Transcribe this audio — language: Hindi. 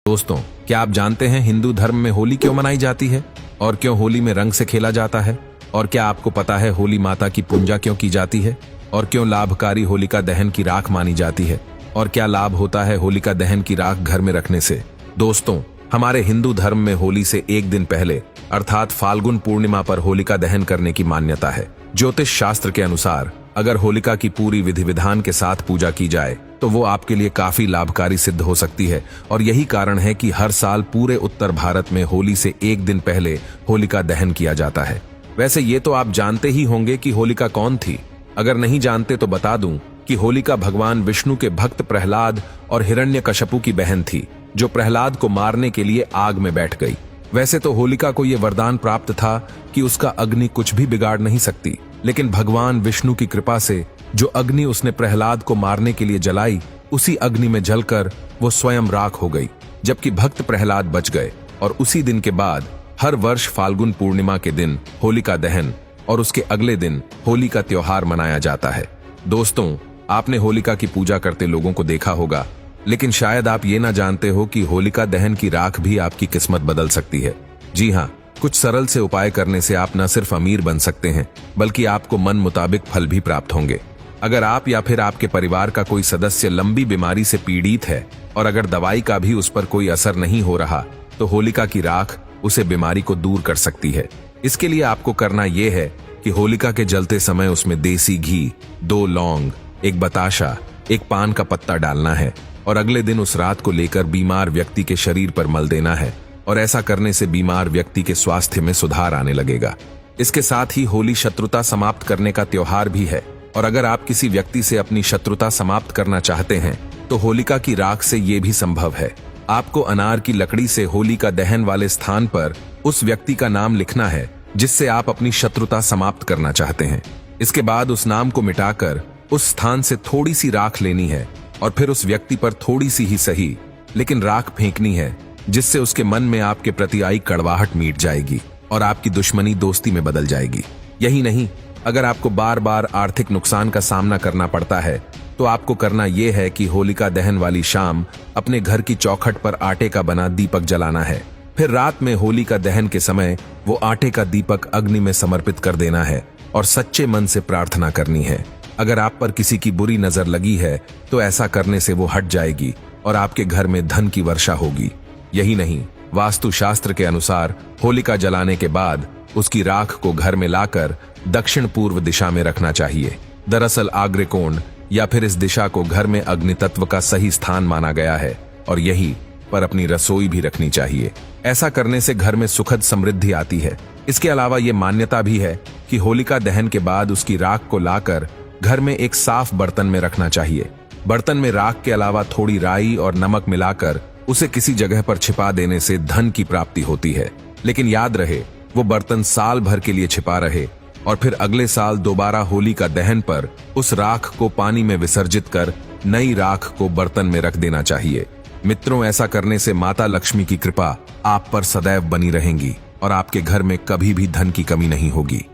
दोस्तों, क्या आप जानते हैं हिंदू धर्म में होली क्यों मनाई जाती है और क्यों होली में रंग से खेला जाता है? और क्या आपको पता है होली माता की पूजा क्यों की जाती है और क्यों लाभकारी होलिका दहन की राख मानी जाती है और क्या लाभ होता है होलिका दहन की राख घर में रखने से? दोस्तों, हमारे हिंदू धर्म में होली से एक दिन पहले अर्थात फाल्गुन पूर्णिमा पर होलिका दहन करने की मान्यता है। ज्योतिष शास्त्र के अनुसार अगर होलिका की पूरी विधि विधान के साथ पूजा की जाए तो वो आपके लिए काफी लाभकारी सिद्ध हो सकती है और यही कारण है कि हर साल पूरे उत्तर भारत में होली से एक दिन पहले होलिका दहन किया जाता है। वैसे ये तो आप जानते ही होंगे कि होलिका कौन थी। अगर नहीं जानते तो बता दूं कि होलिका भगवान विष्णु के भक्त प्रहलाद और हिरण्यकश्यपु की बहन थी, जो प्रहलाद को मारने के लिए आग में बैठ गई। वैसे तो होलिका को यह वरदान प्राप्त था कि उसका अग्नि कुछ भी बिगाड़ नहीं सकती, लेकिन भगवान विष्णु की कृपा से जो अग्नि उसने प्रहलाद को मारने के लिए जलाई, उसी अग्नि में जलकर वो स्वयं राख हो गई, जबकि भक्त प्रहलाद बच गए। और उसी दिन के बाद हर वर्ष फाल्गुन पूर्णिमा के दिन होलिका दहन और उसके अगले दिन होली का त्योहार मनाया जाता है। दोस्तों, आपने होलिका की पूजा करते लोगों को देखा होगा, लेकिन शायद आप ये ना जानते हो कि होलिका दहन की राख भी आपकी किस्मत बदल सकती है। जी हाँ, कुछ सरल से उपाय करने से आप न सिर्फ अमीर बन सकते हैं, बल्कि आपको मन मुताबिक फल भी प्राप्त होंगे। अगर आप या फिर आपके परिवार का कोई सदस्य लंबी बीमारी से पीड़ित है और अगर दवाई का भी उस पर कोई असर नहीं हो रहा, तो होलिका की राख उसे बीमारी को दूर कर सकती है। इसके लिए आपको करना यह है कि होलिका के जलते समय उसमें देसी घी, 2 लौंग, 1 बताशा, 1 पान का पत्ता डालना है और अगले दिन उस रात को लेकर बीमार व्यक्ति के शरीर पर मल देना है और ऐसा करने से बीमार व्यक्ति के स्वास्थ्य में सुधार आने लगेगा। इसके साथ ही होली शत्रुता समाप्त करने का त्योहार भी है और अगर आप किसी व्यक्ति से अपनी शत्रुता समाप्त करना चाहते हैं तो होलिका की राख से ये भी संभव है। आपको अनार की लकड़ी से होलिका दहन वाले स्थान पर उस व्यक्ति का नाम लिखना है जिससे आप अपनी शत्रुता समाप्त करना चाहते हैं। इसके बाद उस नाम को मिटाकर उस स्थान से थोड़ी सी राख लेनी है और फिर उस व्यक्ति पर थोड़ी सी ही सही लेकिन राख फेंकनी है, जिससे उसके मन में आपके प्रति आई कड़वाहट मिट जाएगी और आपकी दुश्मनी दोस्ती में बदल जाएगी। यही नहीं, अगर आपको बार बार आर्थिक नुकसान का सामना करना पड़ता है तो आपको करना यह है कि होलिका दहन वाली शाम अपने घर की चौखट पर आटे का बना दीपक जलाना है। फिर रात में होलिका दहन के समय वो आटे का दीपक अग्नि में समर्पित कर देना है और सच्चे मन से प्रार्थना करनी है। अगर आप पर किसी की बुरी नजर लगी है तो ऐसा करने से वो हट जाएगी और आपके घर में धन की वर्षा होगी। यही नहीं, वास्तु शास्त्र के अनुसार होलिका जलाने के बाद उसकी राख को घर में लाकर दक्षिण पूर्व दिशा में रखना चाहिए। दरअसल आग्नेयकोण या फिर इस दिशा को घर में अग्नि तत्व का सही स्थान माना गया है और यही पर अपनी रसोई भी रखनी चाहिए। ऐसा करने से घर में सुखद समृद्धि आती है। इसके अलावा ये मान्यता भी है कि होलिका दहन के बाद उसकी राख को लाकर घर में एक साफ बर्तन में रखना चाहिए। बर्तन में राख के अलावा थोड़ी राई और नमक मिलाकर उसे किसी जगह पर छिपा देने से धन की प्राप्ति होती है। लेकिन याद रहे, वो बर्तन साल भर के लिए छिपा रहे और फिर अगले साल दोबारा होलिका दहन पर उस राख को पानी में विसर्जित कर नई राख को बर्तन में रख देना चाहिए। मित्रों, ऐसा करने से माता लक्ष्मी की कृपा आप पर सदैव बनी रहेंगी और आपके घर में कभी भी धन की कमी नहीं होगी।